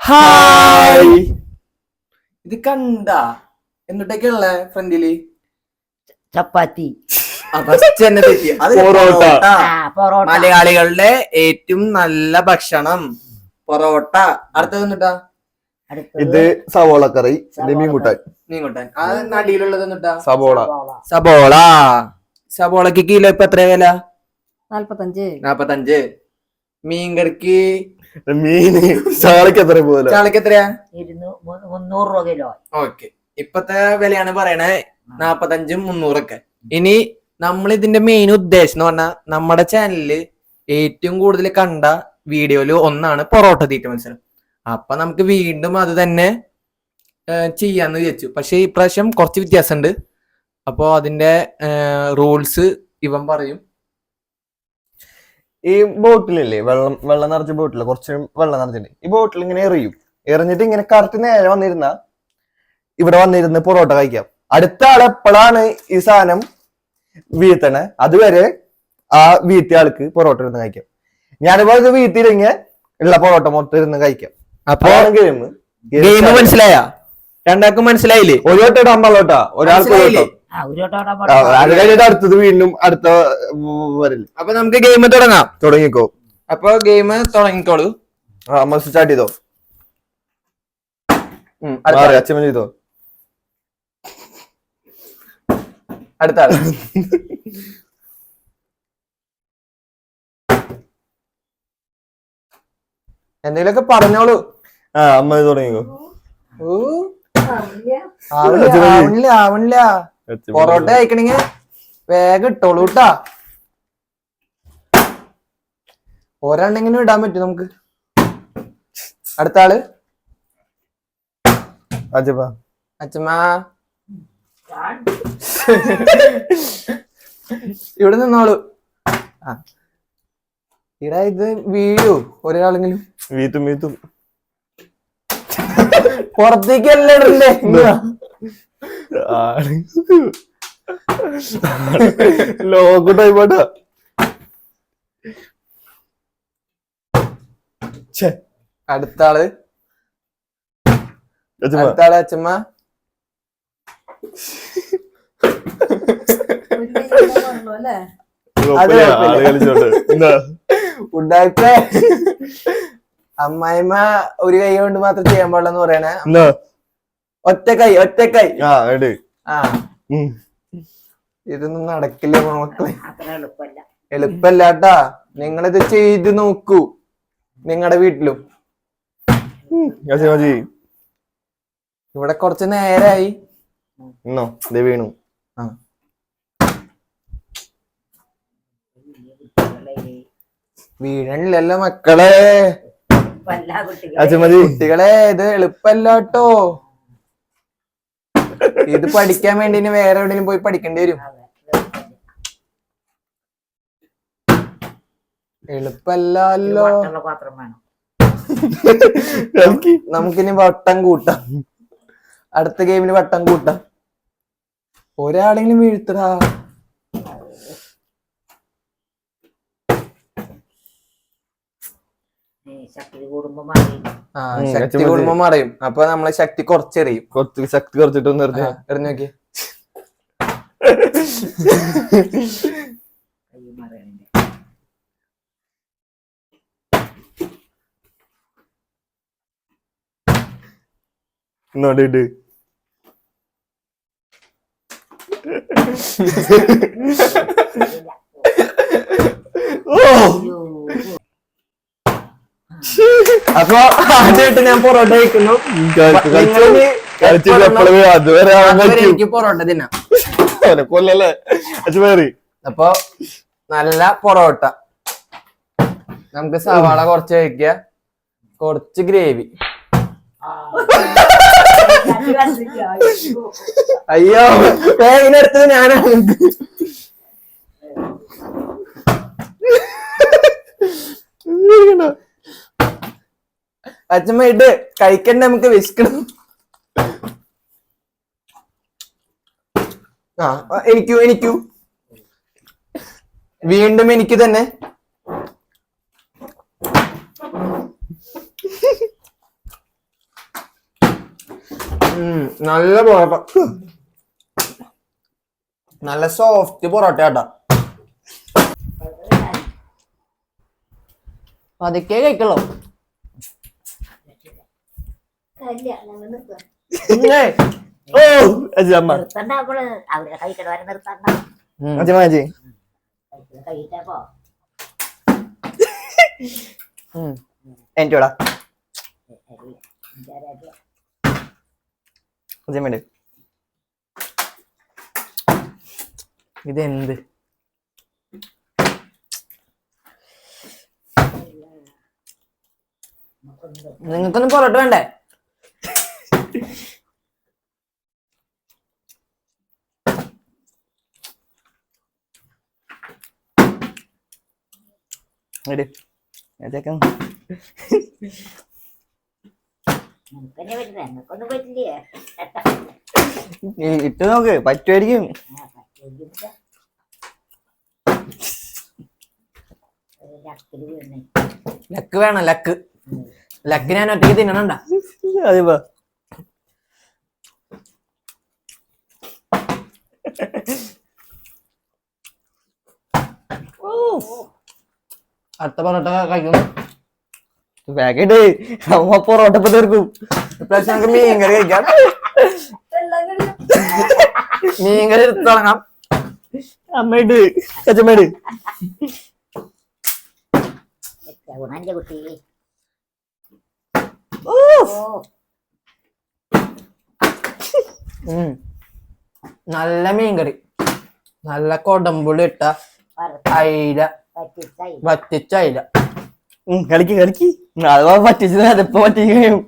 Hi. ഇത് കണ്ട എന്നിട്ടൊക്കെയുള്ള ഫ്രണ്ടില് ചപ്പാത്തി, പൊറോട്ട. മലയാളികളുടെ ഏറ്റവും നല്ല ഭക്ഷണം പൊറോട്ട. അടുത്തത് എന്നിട്ടാ ഇത് സവോള കറി, മീൻകൂട്ടാൻ. മീൻകൂട്ടാൻ. അത് നടിയിലുള്ളത് എന്നിട്ടാ സവോള. സബോള. സബോളക്ക് കിലോ ഇപ്പൊ എത്ര വില? 45. മീൻകറിക്ക് മീന് ചാളക്ക് എത്ര പോലെ? ചാളക്ക് എത്രയാ? 300 രൂപ കിലോ. ഓക്കെ, ഇപ്പത്തെ വിലയാണ് പറയണേ, 45, 300 ഇനി നമ്മൾ ഇതിന്റെ മെയിൻ ഉദ്ദേശം എന്ന് പറഞ്ഞാൽ നമ്മുടെ ചാനലില് ഏറ്റവും കൂടുതൽ കണ്ട വീഡിയോയില് ഒന്നാണ് പൊറോട്ട തീറ്റ മത്സരം. അപ്പൊ നമുക്ക് വീണ്ടും അത് തന്നെ ചെയ്യാന്ന് വിചാരിച്ചു. പക്ഷെ ഇപ്രാവശ്യം കുറച്ച് വ്യത്യാസമുണ്ട്. അപ്പോ അതിന്റെ റൂൾസ് ഇവൻ പറയും. ഈ ബോട്ടിലില്ലേ, വെള്ളം നിറച്ച ബോട്ടില്, കുറച്ച് വെള്ളം നിറച്ചിട്ട് ഈ ബോട്ടിൽ ഇങ്ങനെ എറിഞ്ഞിട്ട് ഇങ്ങനെ കറക്റ്റ് നേരെ ഇവിടെ വന്നിരുന്ന് പൊറോട്ട കഴിക്കാം. അടുത്ത ആൾ എപ്പോഴാണ് ഈ സാധനം വീഴ്ത്തണേ അതുവരെ ആ വീഴ്ത്തിയ ആൾക്ക് പൊറോട്ട ഇരുന്ന് കഴിക്കാം. ഞാനിപ്പോ ഇത് വീഴ്ത്തിയില്ലെങ്കിൽ ഉള്ള പൊറോട്ട മൊത്തം ഇരുന്ന് കഴിക്കാം. അപ്പൊ ഗെയിം മനസ്സിലായ? രണ്ടാൾക്കും മനസ്സിലായില്ലേ? ഒരു വട്ടം ഇടാൻ പാടില്ലോട്ടാ, ഒരാൾക്ക് അത് കഴിഞ്ഞിട്ട് അടുത്തത് വീണ്ടും അടുത്ത വരില്ല. അപ്പൊ നമുക്ക് ഗെയിം തുടങ്ങാം. തുടങ്ങിക്കോ. അപ്പൊ ഗെയിം തുടങ്ങിക്കോളൂ. സ്റ്റാർട്ട് ചെയ്തോ. അച്ഛൻ ചെയ്തോ. അടുത്ത ആള്. എന്തെങ്കിലുമൊക്കെ പറഞ്ഞോളൂ. അമ്മ തുടങ്ങിക്കോ. ആവണില്ല. പൊറോട്ട കഴിക്കണെങ്കി വേഗം ഇട്ടോളൂ കേട്ടാ. ഒരെണ്ണെങ്കിലും ഇടാൻ പറ്റും നമുക്ക്. അടുത്ത ആള്. അച്ഛമ്മ ഇവിടെ നിന്നോളൂ. ഇടാ, ഇത് വീഴൂ ഒരാളെങ്കിലും. വീത്തും പുറത്തേക്കല്ലേ ഇടണ്ടേ? ലോക്ക് ടൈപ്പാട്ടാ. അടുത്ത ആള്. അച്ഛമ്മ. ഉണ്ടാക്കേ. അമ്മായിമ്മ ഒരു കൈ കൊണ്ട് മാത്രം ചെയ്യാൻ പാടില്ലെന്ന് പറയണേ. ഒറ്റക്കൈ. ഇതൊന്നും നടക്കില്ല മക്കളെ, എളുപ്പല്ലാട്ടാ. നിങ്ങളിത് ചെയ്ത് നോക്കൂ നിങ്ങളുടെ വീട്ടിലും. ഇവിടെ കുറച്ച് നേരായി വീണു. വീഴണില്ലല്ലോ മക്കളെ, കുട്ടികളെ. ഇത് എളുപ്പല്ലാട്ടോ. ഇത് പഠിക്കാൻ വേണ്ടി വേറെ എവിടെയും പോയി പഠിക്കേണ്ടി വരും. എളുപ്പല്ലോ. നമുക്കിനി വട്ടം കൂട്ടാം. അടുത്ത ഗെയിമിന് വട്ടം കൂട്ടാം. ഒരാളെങ്കിലും വീഴ്ത്തടാ. ശക്തി കൂടുമ്പോ മറയും. അപ്പൊ നമ്മളെ ശക്തി കുറച്ചെറിയും. ശക്തി കുറച്ചിട്ടൊന്ന് എറിഞ്ഞു നോക്കി. ഇട്. അപ്പൊ ആദ്യമായിട്ട് ഞാൻ പൊറോട്ട കഴിക്കുന്നു. എനിക്ക് പൊറോട്ട തിന്നാം. അപ്പൊ നല്ല പൊറോട്ട. നമുക്ക് സവാള കുറച്ച് കഴിക്കുക, കുറച്ച് ഗ്രേവി. അയ്യോ, വേഗിനെടുത്തത് ഞാനാണ്. അച്ഛമ്മ ഇട്ട് കഴിക്കണ്ട, നമുക്ക് വിശക്കണം. എനിക്കു വീണ്ടും എനിക്ക് തന്നെ. നല്ല പൊറോട്ട, നല്ല സോഫ്റ്റ് പൊറോട്ട കേട്ടാ. പതുക്കെ കഴിക്കുള്ളൂ. ഓ അമ്മ നിർത്തണ്ട നമ്മള് അവരെ കഴിക്കണവരെ നിർത്തണ്ട. അച്ഛമാജി കഴിച്ചപ്പോ എനിക്കോടാ അച്ഛമ്മേട് ഇതെന്ത് നിങ്ങൾക്കൊന്നും പൊറോട്ട വേണ്ടേ? ചേക്കൻ നമുക്കെന്നെ പറ്റില്ല, ഞങ്ങൾക്കൊന്നും പറ്റില്ലേ. ഇട്ട് നോക്ക്, പറ്റുമായിരിക്കും. ലക്ക് വേണം, ലക്ക്. ലക്ക് ഞാൻ ഒറ്റയ്ക്ക് തിന്നണണ്ട. അതിപ്പോ അടുത്ത പൊറോട്ട കഴിക്കുന്നു. പാക്കറ്റ് അമ്മ പൊറോട്ടപ്പ തീർക്കും. ഇപ്രാവശ്യം നമുക്ക് മീൻകറി കഴിക്കാം. മീൻകറി എടുത്ത് തുടങ്ങാം. അമ്മയുടെ അച്ഛമ്മേട് ഗുണന്റെ കുട്ടി. നല്ല മീൻകറി, നല്ല കൊടമ്പുളി ഇട്ട അയില, വറ്റിച്ച അയില. കളിക്ക് കളിക്ക്. അഥവാ പറ്റിച്ചത് അതിപ്പോ പറ്റിക്കും.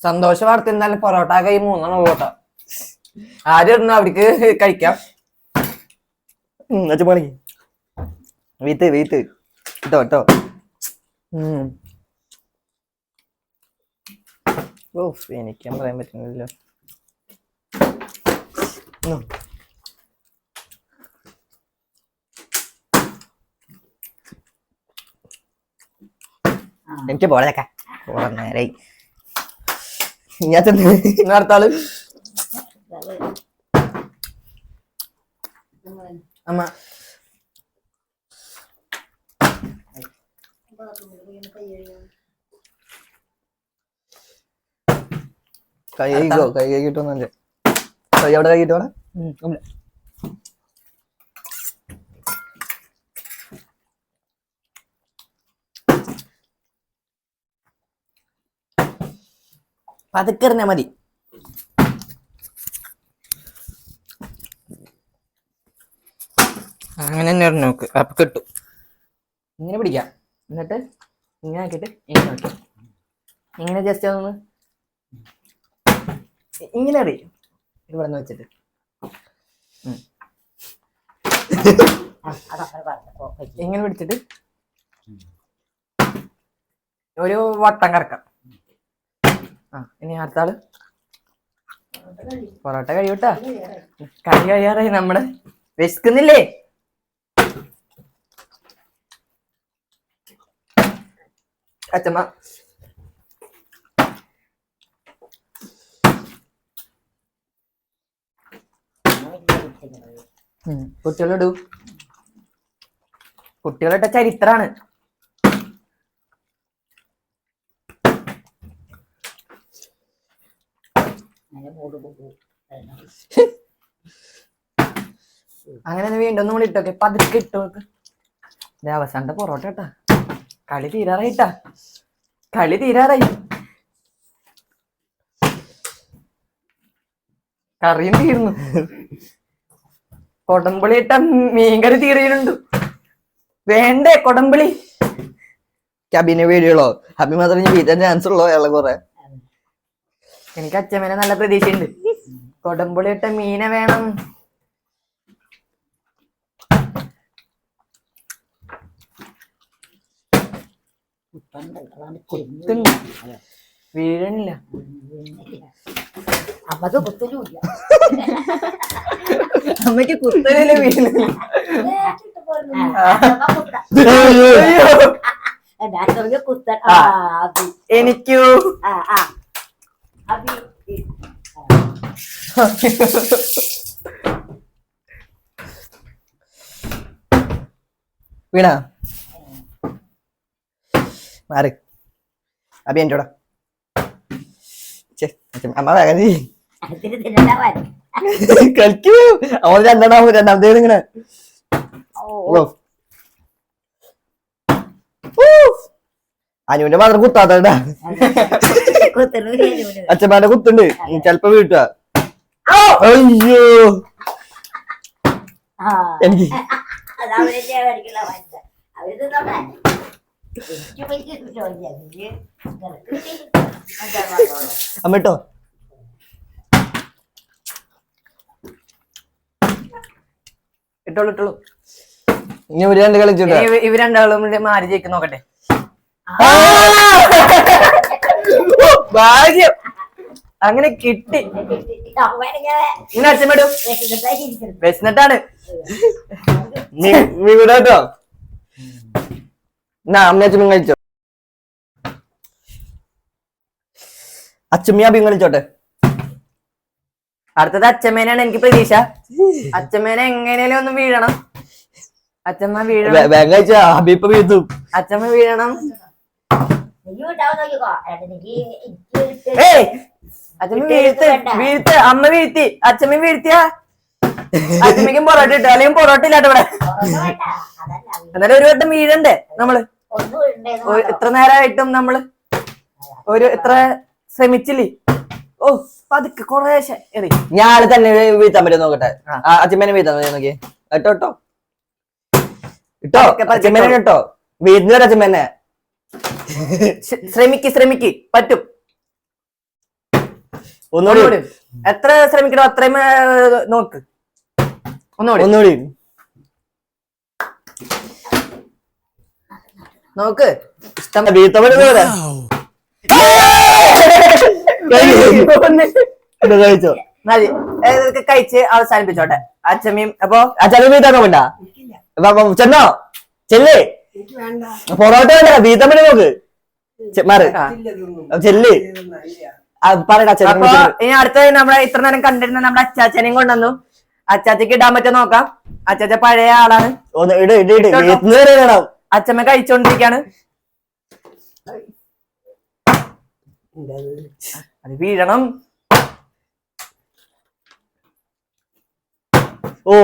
സന്തോഷ വാർത്ത എന്തായാലും പൊറോട്ട കൈ 3 പൊറോട്ട ആരും ഇരുന്നു അവർക്ക് കഴിക്കാം. അച്ഛൻ കളിക്ക്. വീത്ത് വീത്ത് ഇട്ടോ ഇട്ടോ. ഓ എനിക്കാൻ പറയാൻ പറ്റുന്നില്ലല്ലോ. എനിക്ക് പോളേക്ക പോളെ നേരായി. ഞാൻ അടുത്താള് അമ്മ. കൈ കഴിക്കോ? കൈ കഴിക്കിട്ടൊന്നല്ലേ? കൈ അവിടെ കഴിക്കിട്ടോടെ. പതുക്കെറിഞ്ഞാ മതി. അങ്ങനെ തന്നെ എറിഞ്ഞു നോക്ക്, അപ്പൊ കിട്ടും. ഇങ്ങനെ പിടിക്കാം, എന്നിട്ട് ഇങ്ങനെ ആക്കിയിട്ട് ഇങ്ങനെ നോക്കി, ഇങ്ങനെ ജസ്റ്റ് ഒന്ന് ഇങ്ങനെ എറി. ഇവിടെ നിന്ന് വെച്ചിട്ട് ഇങ്ങനെ പിടിച്ചിട്ട് ഒരു വട്ടം കറക്കാം. ഇനി അടുത്ത ആള് പൊറോട്ട കഴിയൂട്ടാ. കറി കഴിയാറായി. നമ്മുടെ വിശക്കുന്നില്ലേ? അച്ഛമ്മ കുട്ടികളിടൂ. കുട്ടികളിട്ട ചരിത്രാണ്. അങ്ങനെ വീണ്ടും ഒന്നും കൂടി ഇട്ടോക്കെ, പതുക്കെ ഇട്ടോക്ക്. അവസാനത്തെ പൊറോട്ട കേട്ടാ. കളി തീരാറായിട്ടാ, കളി തീരാറായി. കറിയും തീർന്നു, കൊടമ്പുളി ഇട്ട മീൻകറി തീരുന്നുണ്ട്. വേണ്ടേ കൊടമ്പുളി? അഭിനെ വീഡിയോളോ? അഭി മാത്രം വീട്ടാൻ ചാൻസ് ഉള്ളോ? അയാളെ കുറെ. എനിക്ക് അച്ഛമ്മേനെ നല്ല പ്രതീക്ഷയുണ്ട്. കൊടമ്പുളി ഇട്ട മീന വേണം. വീഴണില്ല. അമ്മക്ക് കുത്തലുമില്ല. അമ്മക്ക് കുത്തലില്ല വീട്ടില്. കുത്തൻ എനിക്കു വീണ മാറി അബി എന്റോടാ അമ്മ വേഗം കളിക്കൂ. അവൻ രണ്ടാമത്തെ ഇങ്ങനെ അനുവിന്റെ മാത്രം കുത്താത്തണ്ടാ. അച്ഛന്മാരുടെ കുത്തുണ്ട് ചെലപ്പോ വീട്ടുക. അയ്യോ എനിക്ക് അമ്മട്ടോ ഇട്ടോളൂ ഇട്ടോളൂ. ഇനി ഇവര് രണ്ട് കളിച്ചിട്ട് ഇവര് രണ്ടാളും മാറി ജയിക്കും നോക്കട്ടെ. ഭാഗ്യം അങ്ങനെ കിട്ടി. ഇങ്ങനെ അച്ഛമ്മടും വിശന്നിട്ടാണ് വീടാട്ടോ. അമ്മ അച്ഛമ്മ കഴിച്ചോ. അച്ഛമ്മ അഭിയും കളിച്ചോട്ടെ. അടുത്തത് അച്ഛമ്മേനാണ് എനിക്ക് പ്രതീക്ഷ. അച്ഛമ്മേനെ എങ്ങനെയാലും ഒന്ന് വീഴണം. അച്ഛമ്മ വീഴണം. വേഗം കഴിച്ചാ അഭിപ്പ വീഴ്ത്തും. അച്ഛമ്മ വീഴണം. അച്ഛമ്മ വീഴ്ത്ത് വീഴ്ത്ത്. അമ്മ വീഴ്ത്തി. അച്ഛമ്മ വീഴ്ത്തിയ അച്ഛമ്മയ്ക്കും പൊറോട്ട ഇട്ടു. അല്ലെങ്കിൽ പൊറോട്ട ഇല്ലാട്ടോ ഇവിടെ. എന്നാലും ഒരു വട്ടം വീഴണ്ടേ നമ്മള്. ഇത്ര നേരമായിട്ടും നമ്മള് എത്ര ശ്രമിച്ചില്ലേ. ഓ പതുക്കെ കുറേശ്ശെ എറി. ഞാൻ തന്നെ വീഴ്ത്താൻ പറ്റും നോക്കട്ടെ. അച്ഛമ്മേനെ വീഴ്ത്താൻ നോക്കി. കേട്ടോ കേട്ടോ ഇട്ടോ അച്ഛമ്മേനെ കേട്ടോ. വീഴുന്ന അച്ഛമ്മേനെ ശ്രമിക്ക് പറ്റും. ഒന്നുകൂടി എത്ര ശ്രമിക്കണോ അത്രയും നോക്ക്. ഒന്നുകൂടി നോക്ക്. ഇഷ്ടം കഴിച്ചോ. മതി കഴിച്ച് അവസാനിപ്പിച്ചോട്ടെ. അച്ഛമ്മയും അപ്പൊ അച്ഛനും വീട്ടാൻ വേണ്ട ചെന്നോ ചെല്ലേ. പൊറോട്ട വേണ്ട വീത്തമ്മനെ നോക്ക്. മാറ് ചെല്ല് പറയടാ. അപ്പൊ ഇനി അടുത്ത നമ്മളെ ഇത്ര നേരം കണ്ടിരുന്ന നമ്മുടെ അച്ചാച്ചനെയും കൊണ്ടുവന്നു. അച്ചാച്ചക്ക് ഇടാൻ പറ്റുമോ നോക്കാം. അച്ചാച്ച പഴയ ആളാണ്. അച്ഛമ്മ കഴിച്ചോണ്ടിരിക്കാണ്. അത് വീഴണം. ഓ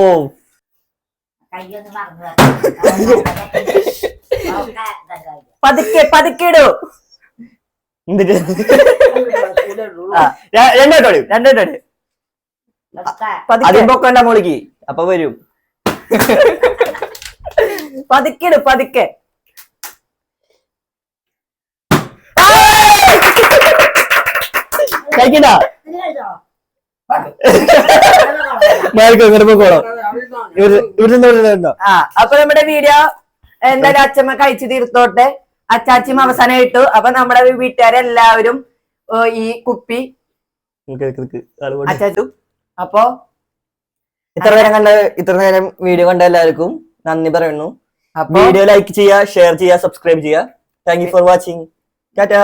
പതുക്കെ ഇടൂ. രണ്ടോട്ടോടി പൊക്കണ്ട മോളിക്ക്. അപ്പൊ വരും. പതുക്കെ കഴിക്കണ്ട. അപ്പൊ നമ്മുടെ വീഡിയോ എന്തായാലും അച്ഛമ്മ കഴിച്ചു തീർത്തോട്ടെ. അച്ചാച്ചിയും അവസാനം ഇട്ടു. അപ്പൊ നമ്മുടെ വീട്ടുകാരെല്ലാവരും ഈ കുപ്പി അച്ചാച്ചു. അപ്പൊ ഇത്ര നേരം വീഡിയോ കണ്ട എല്ലാവർക്കും നന്ദി പറയുന്നു. വീഡിയോ ലൈക്ക് ചെയ്യുക, ഷെയർ ചെയ്യുക, സബ്സ്ക്രൈബ് ചെയ്യുക. Thank you for watching. Tata.